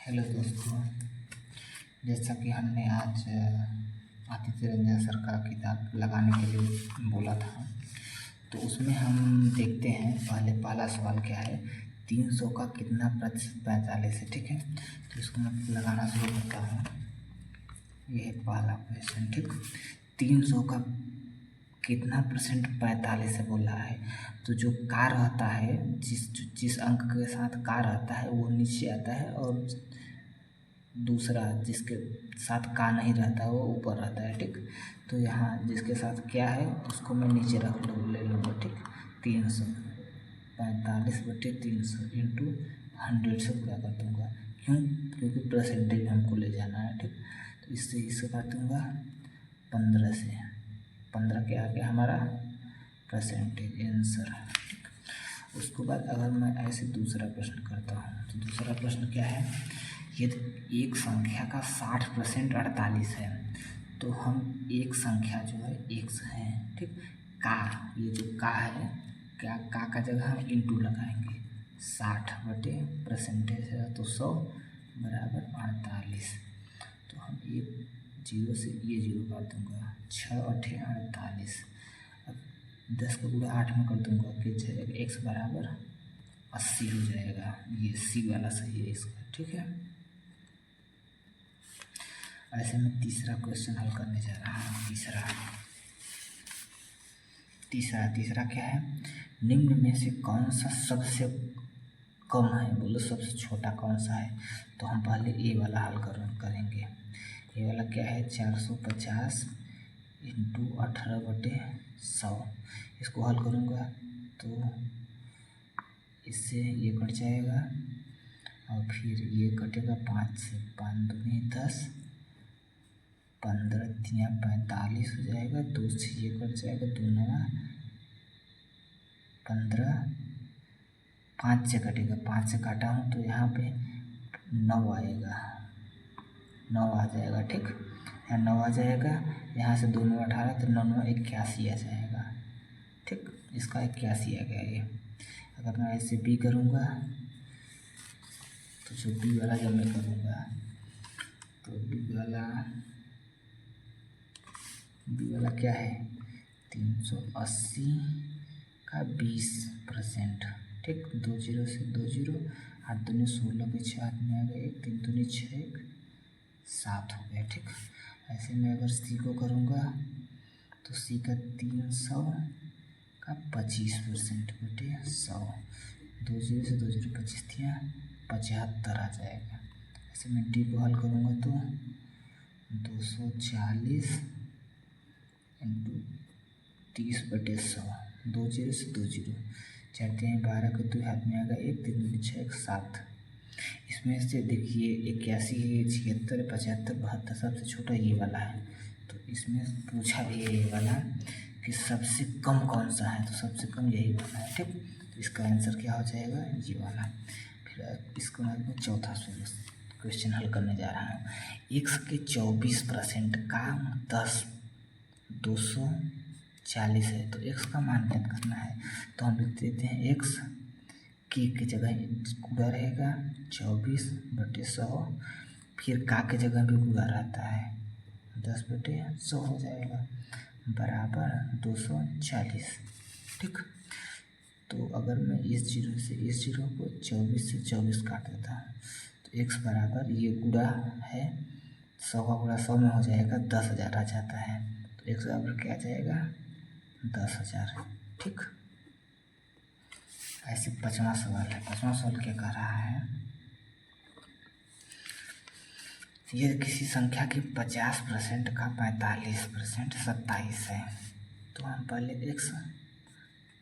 Hello दोस्तों, जैसा कि हमने आज आदित्य रंजन सर का किताब लगाने के लिए बोला था, तो उसमें हम देखते हैं पहला सवाल क्या है। 300 का कितना प्रतिशत 45 है। ठीक है, तो इसको मैं लगाना शुरू करता हूँ। ये है पहला क्वेश्चन। ठीक, 300 का कितना परसेंट 45 से बोल रहा है। तो जो का रहता है, जिस अंक के साथ का रहता है वो नीचे आता है, और दूसरा जिसके साथ का नहीं रहता है वो ऊपर रहता है। ठीक, तो यहाँ जिसके साथ क्या है उसको मैं नीचे ले लूँगा। ठीक, 300 45/300 इंटू 100 से पूरा कर दूँगा। क्यों? क्योंकि परसेंटेज हमको ले जाना है। ठीक, तो इससे काटूँगा 15 से। 15 के आगे हमारा परसेंटेज आंसर। ठीक, उसके बाद अगर मैं ऐसे दूसरा प्रश्न करता हूँ, तो दूसरा प्रश्न क्या है। यदि एक संख्या का 60% 48 है, तो हम एक संख्या जो है x है। ठीक, का ये जो का है, क्या का जगह हम इंटू लगाएंगे। 60/% है तो 100 बराबर 48। तो हम एक जीरो से ये जीरो काट दूँगा। 6×8 = 48। अब 10 का गुणा 8 में कर दूँगा कि x बराबर 80 हो जाएगा। ये सी वाला सही है इसका। ठीक है, ऐसे में तीसरा क्वेश्चन हल करने जा रहा हूँ। तीसरा क्या है। निम्न में से कौन सा सबसे कम है। बोलो सबसे छोटा कौन सा है। तो हम पहले ए वाला हल करेंगे। ए वाला क्या है, 450 इंटू 18/100। इसको हल करूँगा तो इससे ये कट जाएगा, और फिर ये कटेगा 5 से। 5 दूनी 10, 15 3 45 हो जाएगा। 2 से ये कट जाएगा, 2 9 15, 5 से कटेगा। 5 से काटा हूँ तो यहाँ पे 9 आएगा, 9 आ जाएगा। ठीक, यहाँ 9 आ जाएगा। यहाँ से 2 9 18, तो 9 9 81 आ जाएगा। ठीक, इसका 81 आ गया ये। अगर मैं ऐसे बी करूँगा, तो जो बी वाला जब मैं करूँगा, तो बी वाला क्या है, 380 का 20%। ठीक, 2 0 से 2 0, 8 दूनी 16 के 6 हाथ में आ गए, 1 3 दूनी 6 1 7 हो गया। ठीक, ऐसे में अगर सी को करूँगा, तो सी का 300 का 25%/100। 2 0 से 2 0 25 दिया, 75 आ जाएगा। ऐसे में डी को हल करूँगा तो 240 इंटू 30/100। 2 0 से 2 0, 4 3 12 के 2 हाथ में आ गया, 1 3 दूनी 6 1 7। इसमें से देखिए 81 76 75 72, सबसे छोटा ये वाला है। तो इसमें पूछा ये वाला कि सबसे कम कौन सा है, तो सबसे कम यही वाला है। ठीक, तो इसका आंसर क्या हो जाएगा, ये वाला। फिर इसको मैं चौथा क्वेश्चन हल करने जा रहा हूँ। x के 24% का 240 है, तो x का मान ज्ञात करना है। तो हम लिख देते हैं x की जगह गुणा रहेगा 24/100, फिर का के जगह भी गुणा रहता है 10/100 हो जाएगा, बराबर 240। ठीक, तो अगर मैं इस जीरो से इस जीरो को 24 से 24 काट देता हूँ, तो x बराबर ये गुणा है 100 का गुणा 100 में हो जाएगा, 10,000 आ जाता है। तो x बराबर क्या आ जाएगा, 10,000। ठीक, ऐसे पाँचवा सवाल है। पाँचवा सवाल क्या कह रहा है, यदि किसी संख्या की 50% का 45% 27 है, तो हम पहले x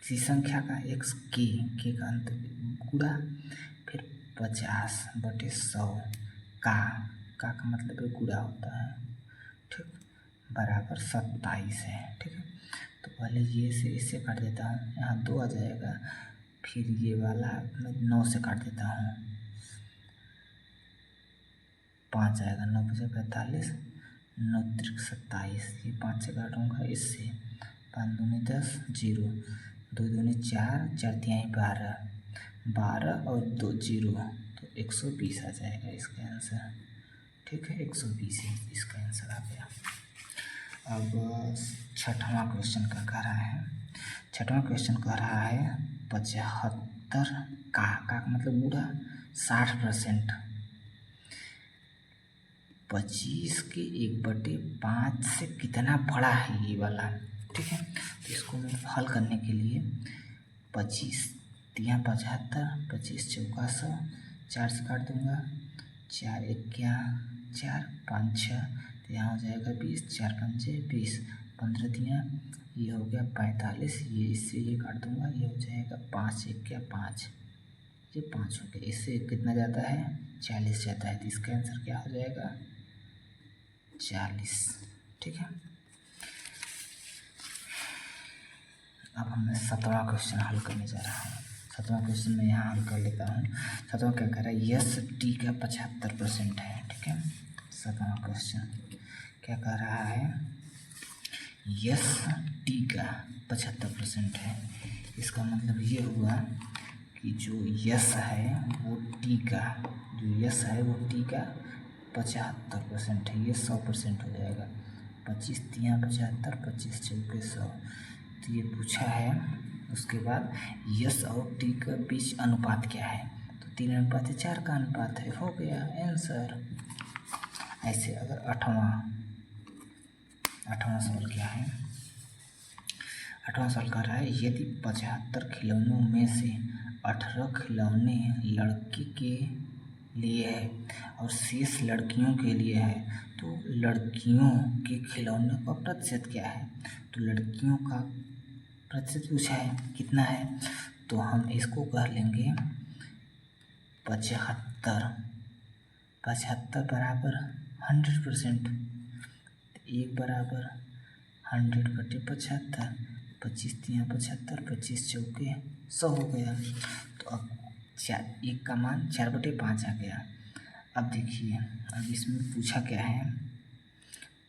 किसी संख्या का x के का अंत गुणा, फिर 50/100 का मतलब है गुणा होता है। ठीक, बराबर 27 है। ठीक है, तो पहले ये से इससे काट देता हूँ, यहाँ 2 आ जाएगा। फिर ये वाला मैं 9 से काट देता हूँ, 5 आएगा। 9 × 45, 9 × 27, ये 5 से काटूँगा इससे। 5 दूनी 10 0, 2 दूनी 4 4 तिहाई 12 और 2 0, तो तो 120 आ जाएगा इसका आंसर। ठीक है, 120 इसका आंसर आ गया। अब छठवां क्वेश्चन क्या कह रहा है? छठवां क्वेश्चन कह रहा है 75 का मतलब पूरा 60%, 25 के 1/5 से कितना बड़ा है ये वाला। ठीक है, तो इसको मैं हल करने के लिए 25 तिया 75, 25 चौका 100, 4 से काट दूंगा, 4 1 क्या 4, 5 6, तो यहाँ हो जाएगा 20, 4 5 20, 15 दिया ये हो गया 45, ये इससे ये काट दूंगा, ये हो जाएगा 5 1 क्या 5, ये 5 हो गया, इससे कितना जाता है 40 जाता है, तो इसका आंसर क्या हो जाएगा 40। ठीक है, अब मैं 7वां क्वेश्चन हल करने जा रहा हूँ। 7वां क्वेश्चन मैं यहाँ हल कर लेता हूँ। 7वां क्या कह रहा है? यस टी का 75% है। ठीक है, 7वां क्वेश्चन क्या कह रहा है? यस टी का 75% है। इसका मतलब ये हुआ कि जो यस है वो टी का, जो यस है वो टी का 75% है। ये 100% हो जाएगा। 25 तिया 75, 25 चौके 100, तो ये पूछा है। उसके बाद यस और टी का बीच अनुपात क्या है? तो 3:4 का अनुपात है, हो गया आंसर। ऐसे अगर आठवां सवाल क्या है? 8वां सवाल कर रहा है यदि 75 खिलौनों में से 18 खिलौने लड़की के लिए है और शेष लड़कियों के लिए है, तो लड़कियों के खिलौनों का प्रतिशत क्या है? तो लड़कियों का प्रतिशत पूछा है, कितना है? तो हम इसको कर लेंगे 75 बराबर 100%, 1 बराबर 100/75, 25 तिया 75, 25 चौके 100 हो गया। तो अब 1 का मान 4/5 आ गया। अब देखिए, अब इसमें पूछा क्या है?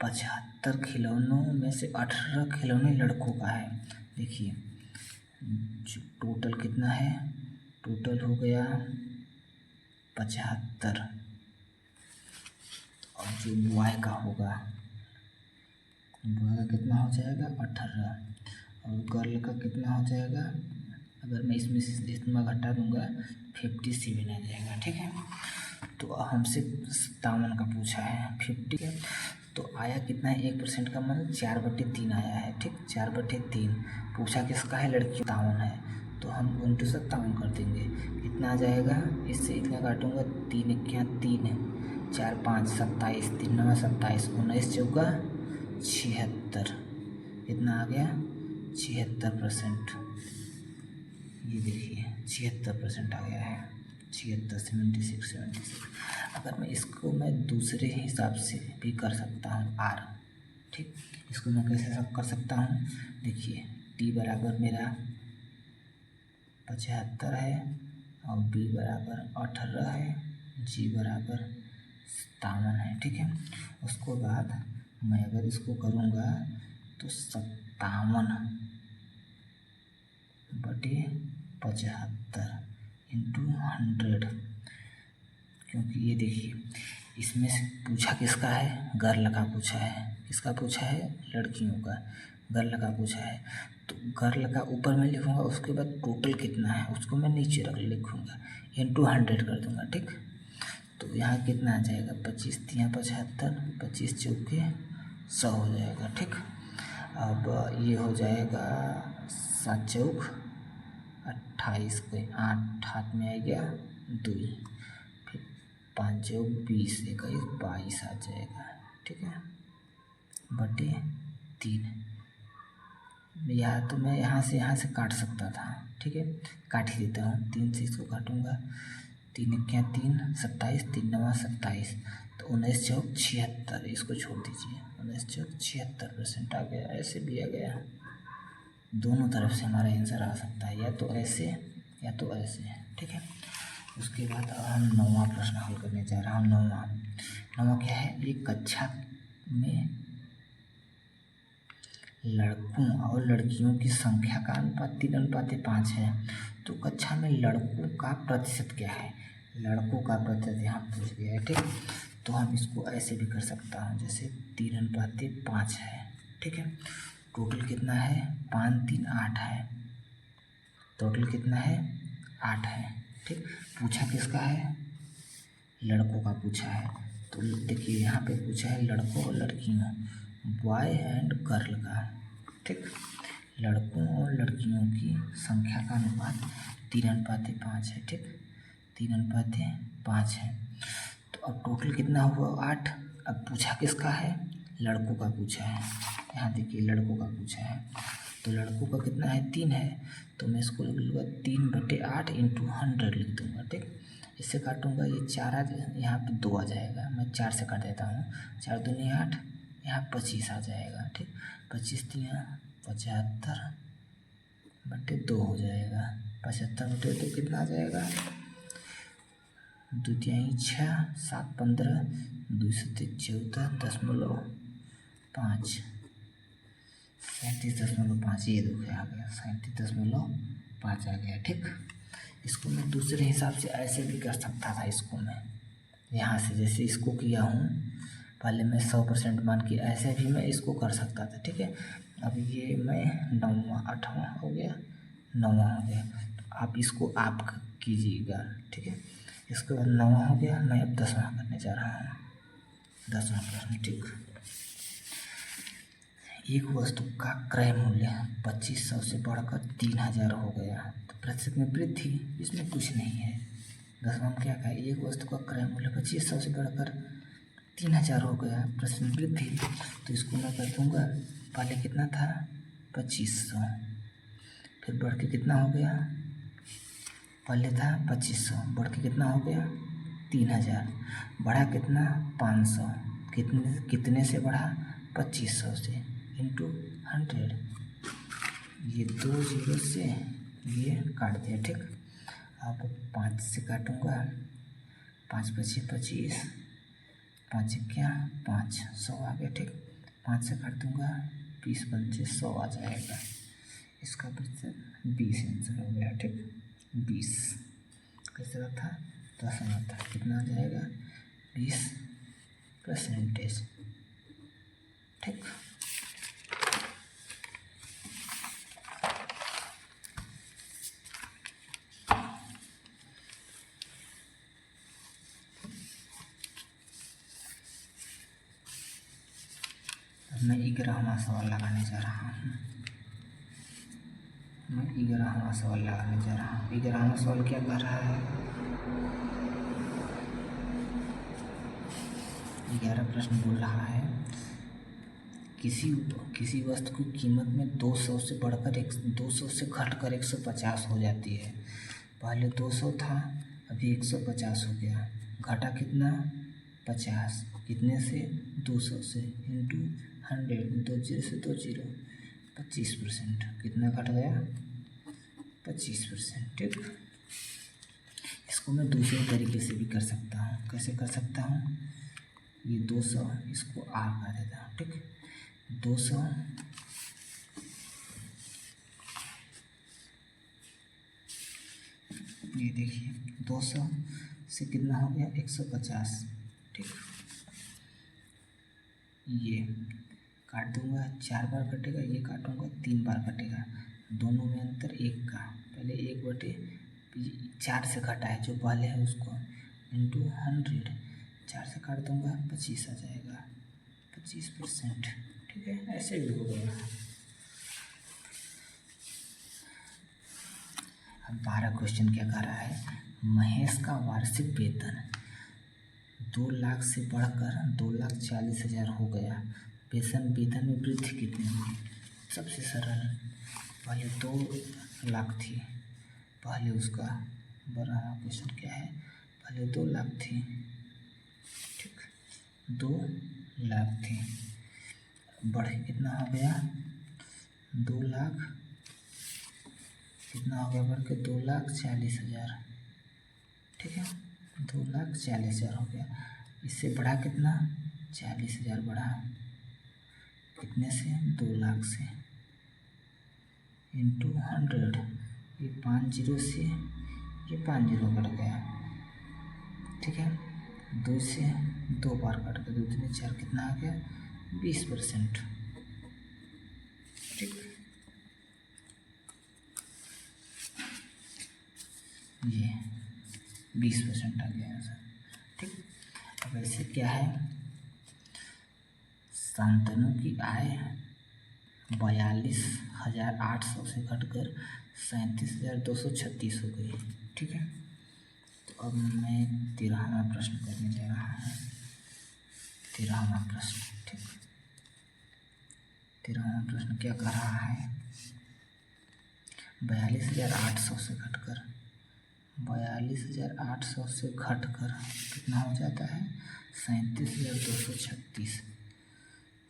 75 खिलौनों में से 18 खिलौने लड़कों का है। देखिए जो टोटल कितना है, टोटल हो गया 75, और जो बॉय का होगा, बॉय का कितना हो जाएगा 18, और गर्ल का कितना हो जाएगा, अगर मैं इसमें से इतना घटा दूंगा 57 आ जाएगा। ठीक है, तो हमसे 57 का पूछा है, 50 है, तो आया कितना है? 1% का मतलब 4/3 आया है। ठीक, 4/3 पूछा किसका है? लड़की 57 है, तो हम 57 कर देंगे, कितना आ जाएगा? इससे इतना काटूंगा, 3 1 3, 4 5 27, 3 9 27, 19 चौका 76, कितना आ गया? 76%। ये देखिए 76% आ गया है, 76 अगर मैं इसको मैं दूसरे हिसाब से भी कर सकता हूँ आर। ठीक, इसको मैं कैसे सब कर सकता हूँ? देखिए टी बराबर मेरा 75 है, और बी बराबर 18 है, जी बराबर 57 है। ठीक है, उसको बाद मैं अगर इसको करूँगा तो 57/75 इंटू 100, क्योंकि ये देखिए इसमें से पूछा किसका है? गर्ल का पूछा है। किसका पूछा है? लड़कियों का, गर्ल का पूछा है। तो गर्ल का ऊपर में लिखूँगा, उसके बाद टोटल कितना है उसको मैं नीचे लिखूँगा, इंटू 100 कर दूँगा। ठीक, तो यहाँ कितना आ जाएगा? 25 तिया 75, 25 चौके 100 हो जाएगा। ठीक, अब ये हो जाएगा 7 चौक 28, कोई 8 हाथ में आ गया 2, फिर 5 चौक 20, 21 22 आ जाएगा। ठीक है, बटे 3। तो मैं यहाँ से काट सकता था। ठीक है, काट ही देता हूँ, 3 से इसको काटूंगा, 3 1 3, 27, 3 9 27, तो 19 चौक 76, इसको छोड़ दीजिए, 19 चौक 76% आ गया। ऐसे भी आ गया, दोनों तरफ से हमारा आंसर आ सकता है, या तो ऐसे या तो ऐसे। ठीक है, उसके बाद हम 9वां प्रश्न हल करने जा रहा हूँ। 9वां क्या है? एक कक्षा में लड़कों और लड़कियों की संख्या का अनुपात 3:5 है, तो कक्षा में लड़कों का प्रतिशत क्या है? लड़कों का प्रतिशत यहाँ पूछ गया है, ठीक। तो हम इसको ऐसे भी कर सकता हूँ, जैसे 3:5 है, ठीक है। टोटल कितना है, 5 3 8 है, टोटल कितना है 8 है, ठीक। पूछा किसका है, लड़कों का पूछा है। तो देखिए यहाँ पे पूछा है लड़कों और लड़कियों, बॉय एंड गर्ल का, ठीक। लड़कों और लड़कियों की संख्या का अनुपात 3:5 है, ठीक, 3:5 है। तो अब टोटल कितना हुआ 8। अब पूछा किसका है, लड़कों का पूछा है। यहाँ देखिए लड़कों का पूछा है, तो लड़कों का कितना है 3 है, तो मैं इसको लिख लूँगा 3/8 × 100 लिख दूँगा, ठीक। इससे काटूँगा ये 4 यहाँ पे 2 आ जाएगा, मैं 4 से काट देता हूँ, 4 दूनी 8, यहाँ 25 आ जाएगा, ठीक। 25 3 75/2 हो जाएगा, 75/2 कितना आ जाएगा, 2 3 6 7 15 2 7 14.5 37.5 ये देखो आ गया 37.5 आ गया, ठीक। इसको मैं दूसरे हिसाब से ऐसे भी कर सकता था, इसको मैं यहाँ से जैसे इसको किया हूँ, पहले मैं 100% मान के ऐसे भी मैं इसको कर सकता था, ठीक है। अब ये मैं 9वां 8वां हो गया, 9वां हो गया, तो आप इसको आप कीजिएगा, ठीक है। इसके बाद 9वां हो गया, मैं अब 10वां करने जा रहा हूँ, 10वां प्रश्न, ठीक। एक वस्तु का क्रय मूल्य 2500 से बढ़कर 3000 हो गया, तो प्रतिशत में वृद्धि, इसमें कुछ नहीं है। 10वां में क्या कहा, एक वस्तु का क्रय मूल्य 2500 से बढ़कर 3000 हो गया, प्रतिशत में वृद्धि, तो इसको मैं कर दूँगा, पहले कितना था 2500, फिर बढ़ के कितना हो गया, पहले था 2500, बढ़ के कितना हो गया 3000, बढ़ा कितना 500, कितने से बढ़ा 2500 से इंटू 100, ये 2 0 से ये काट दिया, ठीक। अब 5 से काटूँगा, 5 5 25, 5 क्या 5 100 आ गया, ठीक। 5 से काट दूँगा, 20 5 100 आ जाएगा, इसका प्रतिशत 20 आंसर हो गया, ठीक। 20 कैसे था 10 था, कितना आ जाएगा 20%, ठीक। मैं 11वां सवाल लगाने जा रहा हूँ, मैं 11वां सवाल लगाने जा रहा हूँ। 11वां सवाल क्या कर रहा है, 11 प्रश्न बोल रहा है, किसी वस्तु की कीमत में 200 से बढ़कर 200 से घटकर 150 हो जाती है। पहले 200 था, अभी 150 हो गया, घटा कितना 50, कितने से 200 से इंटू 100, 2 0 से 2 0, 25%, कितना घट गया 25%, ठीक। इसको मैं दूसरे तरीके से भी कर सकता हूँ, कैसे कर सकता हूँ, ये 200 इसको आर कर देता हूँ, ठीक। 200 ये देखिए 200 से कितना हो गया 150, ठीक। ये काट दूंगा, 4 बार कटेगा, ये काटूंगा 3 बार कटेगा, दोनों में अंतर 1 का, पहले 1/4 से घटा है जो पहले है उसको इंटू 100, 4 से काट दूंगा 25 आ जाएगा, 25%, ठीक है। ऐसे भी हो गया। अब 12 क्वेश्चन क्या कर रहा है, महेश का वार्षिक वेतन 2 लाख से बढ़कर 2,40,000 हो गया, वेतन में वृद्धि कितनी हुई। सबसे सरल, पहले 2 लाख थी, पहले उसका बड़ा क्वेश्चन क्या है, पहले 2 लाख थी, ठीक, 2 लाख थी, बढ़ कितना हो गया 2 लाख, कितना हो गया बढ़ के 2,40,000, ठीक है, 2,40,000 हो गया, इससे बढ़ा कितना 40,000 बढ़ा, कितने से 2 लाख से इंटू 100, ये 5 0 से ये 5 0 कट गया, ठीक है। 2 से 2 बार काट कर 2 3 4 कितना आ गया 20%। ठीक, ये 20% आ गया आंसर। ठीक, अब ऐसे क्या है, शांतनु की आय 42,800 से घटकर 37,236 हो गई। ठीक है, तो अब मैं 13वां प्रश्न करने जा रहा हूँ। 13वां प्रश्न, ठीक, 13वां प्रश्न क्या कह रहा है, 42,800 से घटकर 42,800 से घटकर कितना हो जाता है 37,236,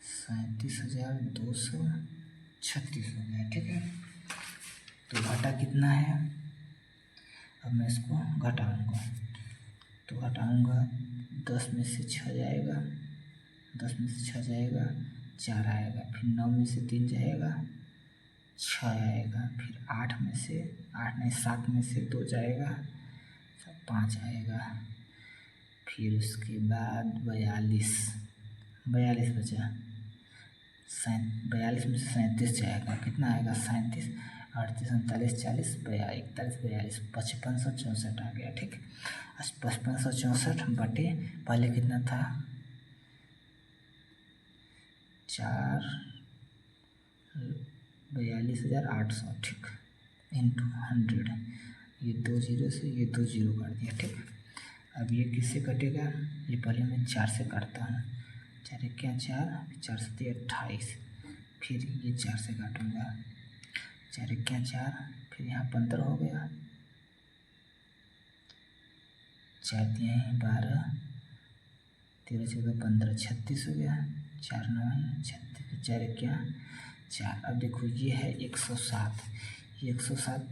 37,236 हो गया। ठीक है, तो घटा कितना है, अब मैं इसको घटाऊंगा, तो घटाऊंगा 10 में से 6 जाएगा, 10 में से 6 जाएगा 4 आएगा, फिर 9 में से 3 जाएगा 6 आएगा, फिर 8 में से 8 नहीं 7 में से 2 जाएगा 5 आएगा, फिर उसके बाद 42 बचा, 42 में से 37 जाएगा, कितना आएगा 37, 38 39 40 41 42 5564 आ गया। ठीक, 5564 बटे पहले कितना था 42,800, ठीक, इंटू 100, ये 2 जीरो से ये 2 जीरो काट दिया। ठीक, अब ये किससे कटेगा, ये पहले मैं 4 से काटता हूँ, 4 क्या 4, 4 से 28, फिर ये 4 से काटूँगा, 4 क्या 4, फिर यहाँ 15 हो गया, 4 दिए हैं 12, 13 14 15 36 हो गया, 4 9 36, 4 क्या 4। अब देखो ये है 107, ये 107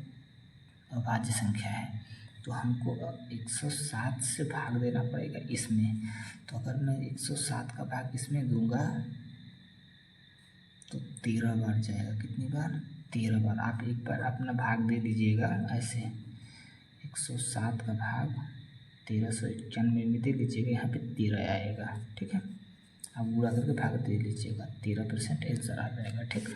अभाज्य संख्या है, तो हमको 107 से भाग देना पड़ेगा इसमें, तो अगर मैं 107 का भाग इसमें दूंगा तो 13 बार जाएगा, कितनी बार 13 बार। आप एक बार अपना भाग दे दीजिएगा ऐसे, 107 का भाग 1391 में दे लीजिएगा, यहाँ पे 13 आएगा। ठीक है, आप गुणा करके भाग दे लीजिएगा, 13% आंसर आ जाएगा। ठीक है।